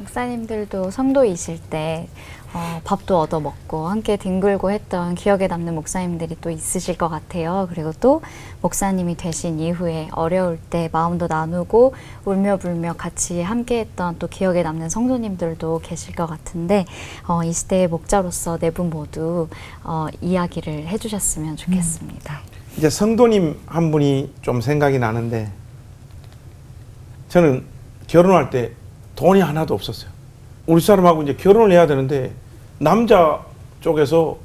목사님들도 성도이실 때 밥도 얻어 먹고 함께 뒹굴고 했던 기억에 남는 목사님들이 또 있으실 것 같아요. 그리고 또 목사님이 되신 이후에 어려울 때 마음도 나누고 울며 불며 같이 함께 했던 또 기억에 남는 성도님들도 계실 것 같은데 이 시대의 목자로서 네 분 모두 이야기를 해주셨으면 좋겠습니다. 이제 성도님 한 분이 좀 생각이 나는데, 저는 결혼할 때 돈이 하나도 없었어요. 우리 사람하고 이제 결혼을 해야 되는데 남자 쪽에서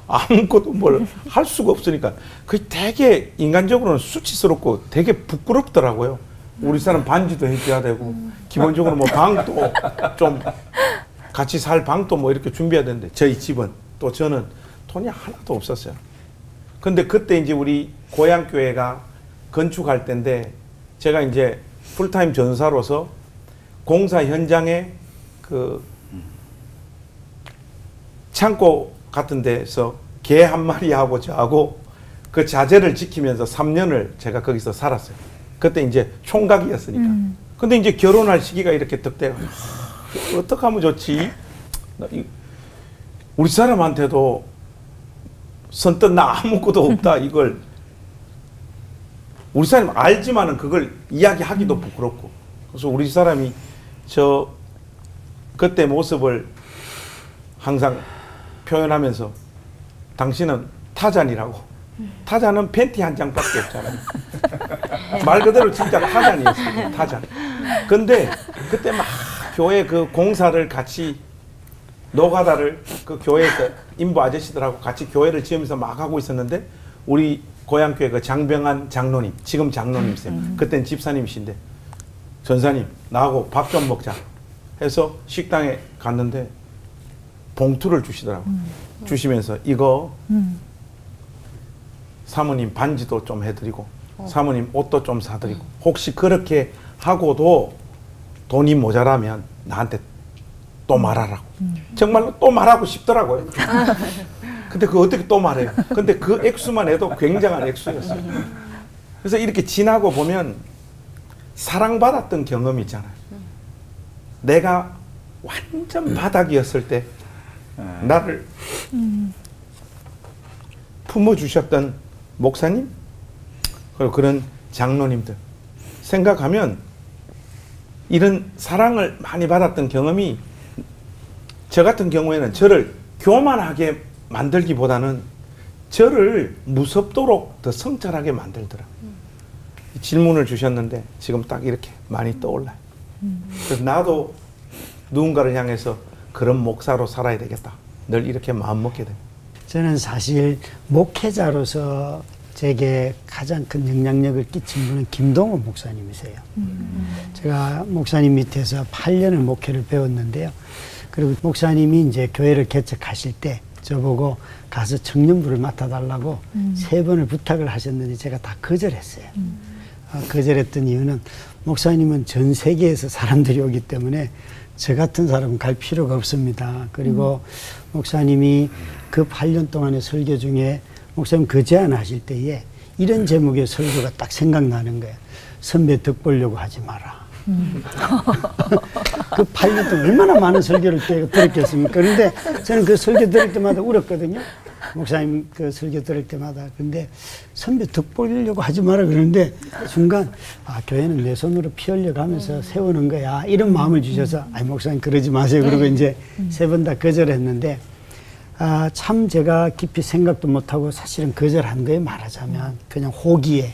아무것도 뭘 할 수가 없으니까 그게 되게 인간적으로는 수치스럽고 되게 부끄럽더라고요. 우리 사람 반지도 해줘야 되고 기본적으로 뭐 방도 좀 같이 살 방도 뭐 이렇게 준비해야 되는데, 저희 집은 또 저는 돈이 하나도 없었어요. 근데 그때 이제 우리 고향교회가 건축할 때인데, 제가 이제 풀타임 전사로서 공사 현장에 그 창고 같은 데서 개 한 마리하고 저하고 그 자재를 지키면서 3년을 제가 거기서 살았어요. 그때 이제 총각이었으니까. 근데 이제 결혼할 시기가 이렇게 딱 돼가, 어떻게 하면 좋지? 우리 사람한테도 선뜻 나 아무것도 없다 이걸 우리 사람 알지만은 그걸 이야기하기도 부끄럽고. 그래서 우리 사람이 저 그때 모습을 항상 표현하면서, 당신은 타잔이라고. 타잔은 팬티 한 장밖에 없잖아요. 말 그대로 진짜 타잔이었어요. 타잔. 근데 그때 막 교회 그 공사를 같이, 노가다를 그 교회에서 인부 아저씨들하고 같이 교회를 지으면서 막 하고 있었는데, 우리 고향교회 그 장병한 장로님, 지금 장로님이세요. 그때는 집사님이신데, 전사님 나하고 밥 좀 먹자 해서 식당에 갔는데 봉투를 주시더라고요. 주시면서 이거 사모님 반지도 좀 해드리고 사모님 옷도 좀 사드리고, 혹시 그렇게 하고도 돈이 모자라면 나한테 또 말하라고. 정말로 또 말하고 싶더라고요. 근데 그거 어떻게 또 말해요? 근데 그 액수만 해도 굉장한 액수였어요. 그래서 이렇게 지나고 보면 사랑받았던 경험이 있잖아요. 내가 완전 바닥이었을 때 나를 품어주셨던 목사님, 그리고 그런 장로님들 생각하면 이런 사랑을 많이 받았던 경험이 저 같은 경우에는 저를 교만하게 만들기보다는 저를 무섭도록 더 성찰하게 만들더라고요. 질문을 주셨는데 지금 딱 이렇게 많이 떠올라요. 그래서 나도 누군가를 향해서 그런 목사로 살아야 되겠다, 늘 이렇게 마음먹게 됩니다. 저는 사실 목회자로서 제게 가장 큰 영향력을 끼친 분은 김동호 목사님이세요. 제가 목사님 밑에서 8년을 목회를 배웠는데요. 그리고 목사님이 이제 교회를 개척하실 때 저보고 가서 청년부를 맡아달라고 3번을 부탁을 하셨는데 제가 다 거절했어요. 거절했던 이유는 목사님은 전 세계에서 사람들이 오기 때문에 저 같은 사람은 갈 필요가 없습니다. 그리고 목사님이 그 8년 동안의 설교 중에 목사님 그 제안하실 때에 이런 제목의 설교가 딱 생각나는 거예요. 선배 덕 보려고 하지 마라. 그 8년 동안 얼마나 많은 설교를 들었겠습니까? 그런데 저는 그 설교 들을 때마다 울었거든요. 목사님 그 설교 들을 때마다. 근데 선배 덕 보려고 하지 마라 그러는데 순간 교회는 내 손으로 피 흘려가면서 세우는 거야, 이런 마음을 주셔서 아니 목사님 그러지 마세요. 그리고 이제 3번 다 거절했는데 참 제가 깊이 생각도 못하고 사실은 거절한 거예요. 말하자면 그냥 호기에.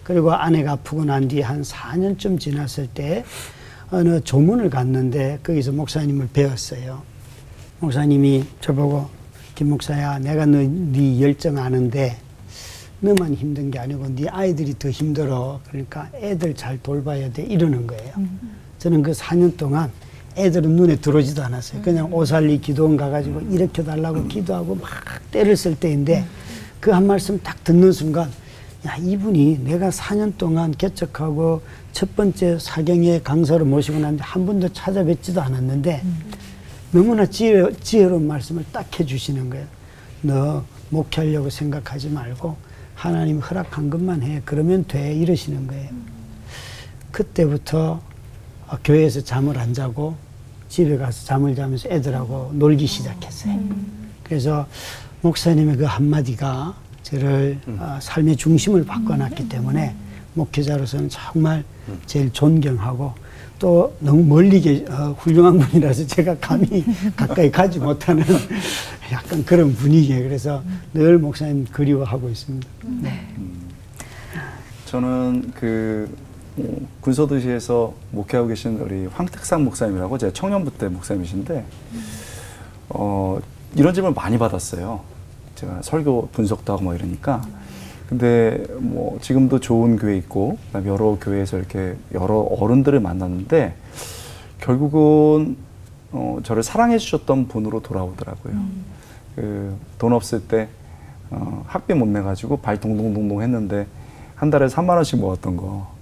그리고 아내가 아프고 난 뒤에 한 4년쯤 지났을 때 어느 조문을 갔는데 거기서 목사님을 배웠어요. 목사님이 저보고 김 목사야, 내가 네 열정 아는데 너만 힘든 게 아니고 네 아이들이 더 힘들어. 그러니까 애들 잘 돌봐야 돼, 이러는 거예요. 저는 그 4년 동안 애들은 눈에 들어오지도 않았어요. 그냥 오살리 기도원 가가지고 일으켜달라고 기도하고 막 때를 쓸 때인데 그 한 말씀 딱 듣는 순간, 야, 이분이 내가 4년 동안 개척하고 첫 번째 사경회 강사로 모시고 난 뒤에 한 번도 찾아뵙지도 않았는데 너무나 지혜로운 말씀을 딱 해주시는 거예요. 너 목회하려고 생각하지 말고 하나님 허락한 것만 해, 그러면 돼, 이러시는 거예요. 그때부터 교회에서 잠을 안 자고 집에 가서 잠을 자면서 애들하고 놀기 시작했어요. 그래서 목사님의 그 한마디가 저를 삶의 중심을 바꿔놨기 때문에 목회자로서는 정말 제일 존경하고 또 너무 멀리 훌륭한 분이라서 제가 감히 가까이 가지 못하는 약간 그런 분위기예요. 그래서 늘 목사님 그리워하고 있습니다. 네. 저는 군소도시에서 목회하고 계신 우리 황택상 목사님이라고 제가 청년부 때 목사님이신데 이런 질문을 많이 받았어요. 제가 설교 분석도 하고 막 이러니까. 근데 뭐 지금도 좋은 교회 있고 여러 교회에서 이렇게 여러 어른들을 만났는데 결국은 저를 사랑해 주셨던 분으로 돌아오더라고요. 돈 없을 때 학비 못 내가지고 발 동동동동 했는데 한 달에 3만 원씩 모았던 거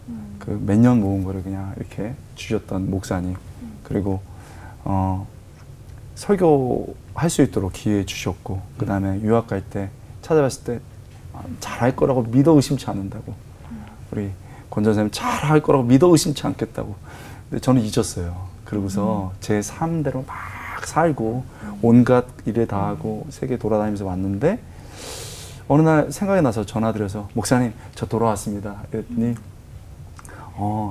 몇 년 모은 거를 그냥 이렇게 주셨던 목사님, 그리고 설교할 수 있도록 기회 주셨고, 그 다음에 유학 갈 때 찾아봤을 때 잘할 거라고 믿어 의심치 않는다고, 우리 권 전사님 잘할 거라고 믿어 의심치 않겠다고. 근데 저는 잊었어요. 그러고서 제 삶대로 막 살고 온갖 일에 다 하고 세계 돌아다니면서 왔는데 어느 날 생각이 나서 전화드려서 목사님 저 돌아왔습니다. 그랬더니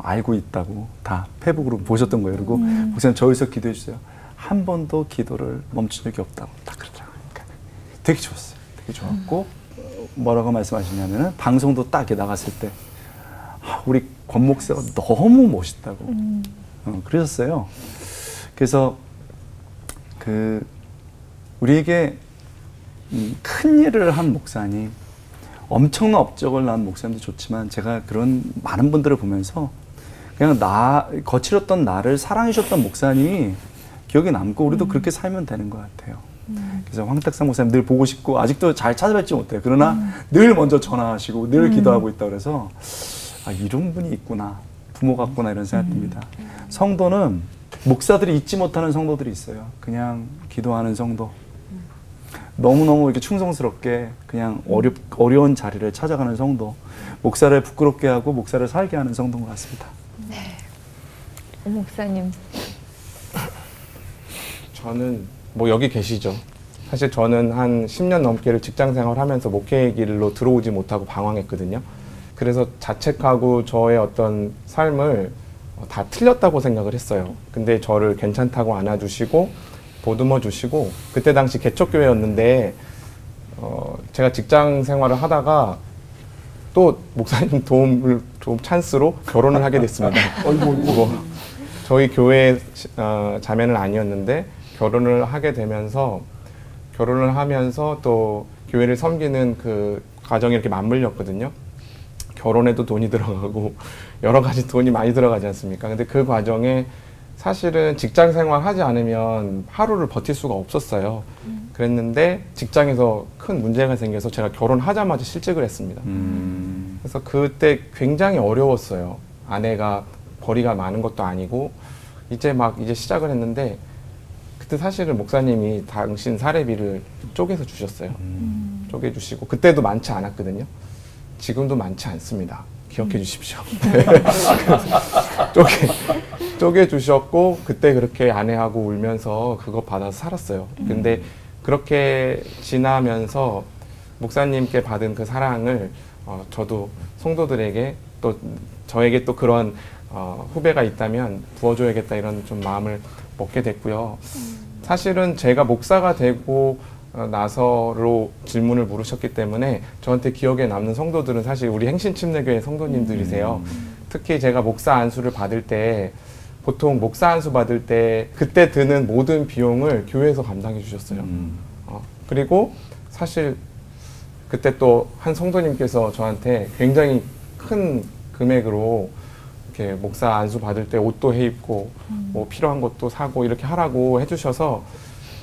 알고 있다고 다 페북으로 보셨던 거예요. 그리고 목사님 저 위해서 기도해 주세요. 한 번도 기도를 멈춘 적이 없다고 딱 그러더라고요. 그러니까 되게 좋았어요. 되게 좋았고 뭐라고 말씀하시냐면은 방송도 딱 이렇게 나갔을 때 우리 권 목사가 너무 멋있다고 그러셨어요. 그래서 우리에게 큰 일을 한 목사님, 엄청난 업적을 낳은 목사님도 좋지만 제가 그런 많은 분들을 보면서 그냥 거칠었던 나를 사랑해 주셨던 목사님이 기억에 남고 우리도 그렇게 살면 되는 것 같아요. 그래서 황택상 목사님 늘 보고 싶고 아직도 잘 찾아뵙지 못해요. 그러나 늘 먼저 전화하시고 늘 기도하고 있다 그래서 이런 분이 있구나, 부모 같구나 이런 생각이 듭니다. 성도는 목사들이 잊지 못하는 성도들이 있어요. 그냥 기도하는 성도. 너무너무 이렇게 충성스럽게 그냥 어려운 자리를 찾아가는 성도. 목사를 부끄럽게 하고 목사를 살게 하는 성도인 것 같습니다. 네. 목사님. 저는 뭐 여기 계시죠. 사실 저는 한 10년 넘게를 직장 생활하면서 목회의 길로 들어오지 못하고 방황했거든요. 그래서 자책하고 저의 어떤 삶을 다 틀렸다고 생각을 했어요. 근데 저를 괜찮다고 안아주시고 보듬어 주시고, 그때 당시 개척교회였는데 제가 직장 생활을 하다가 또 목사님 도움을 좀 찬스로 결혼을 하게 됐습니다. 저희 교회 자매는 아니었는데 결혼을 하게 되면서 결혼을 하면서 또 교회를 섬기는 그 과정이 이렇게 맞물렸거든요. 결혼에도 돈이 들어가고 여러 가지 돈이 많이 들어가지 않습니까? 근데 그 과정에 사실은 직장 생활 하지 않으면 하루를 버틸 수가 없었어요. 그랬는데 직장에서 큰 문제가 생겨서 제가 결혼하자마자 실직을 했습니다. 그래서 그때 굉장히 어려웠어요. 아내가 벌이가 많은 것도 아니고 이제 시작을 했는데 그때 사실은 목사님이 당신 사례비를 쪼개서 주셨어요. 쪼개주시고 그때도 많지 않았거든요. 지금도 많지 않습니다. 기억해 주십시오. 쪼개주셨고 그때 그렇게 아내하고 울면서 그거 받아서 살았어요. 근데 그렇게 지나면서 목사님께 받은 그 사랑을 저도 성도들에게 또 저에게 또 그런 후배가 있다면 부어줘야겠다 이런 좀 마음을 먹게 됐고요. 사실은 제가 목사가 되고 나서로 질문을 물으셨기 때문에 저한테 기억에 남는 성도들은 사실 우리 행신침례교회 성도님들이세요. 특히 제가 목사 안수를 받을 때 보통 목사 안수 받을 때 그때 드는 모든 비용을 교회에서 감당해 주셨어요. 그리고 사실 그때 또 한 성도님께서 저한테 굉장히 큰 금액으로 이렇게 목사 안수 받을 때 옷도 해입고 뭐 필요한 것도 사고 이렇게 하라고 해주셔서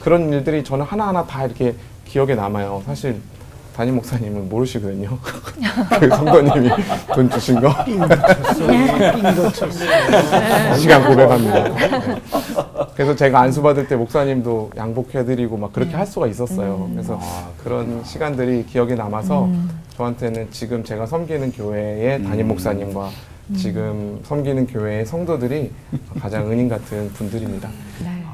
그런 일들이 저는 하나하나 다 이렇게 기억에 남아요. 사실 담임 목사님은 모르시거든요. 그 성도님이 돈 주신 거. 시간 고백합니다. 그래서 제가 안수 받을 때 목사님도 양복해드리고 막 그렇게 할 수가 있었어요. 그래서 그런 시간들이 기억에 남아서 저한테는 지금 제가 섬기는 교회의 담임 목사님과 지금 섬기는 교회의 성도들이 가장 은인 같은 분들입니다. 네.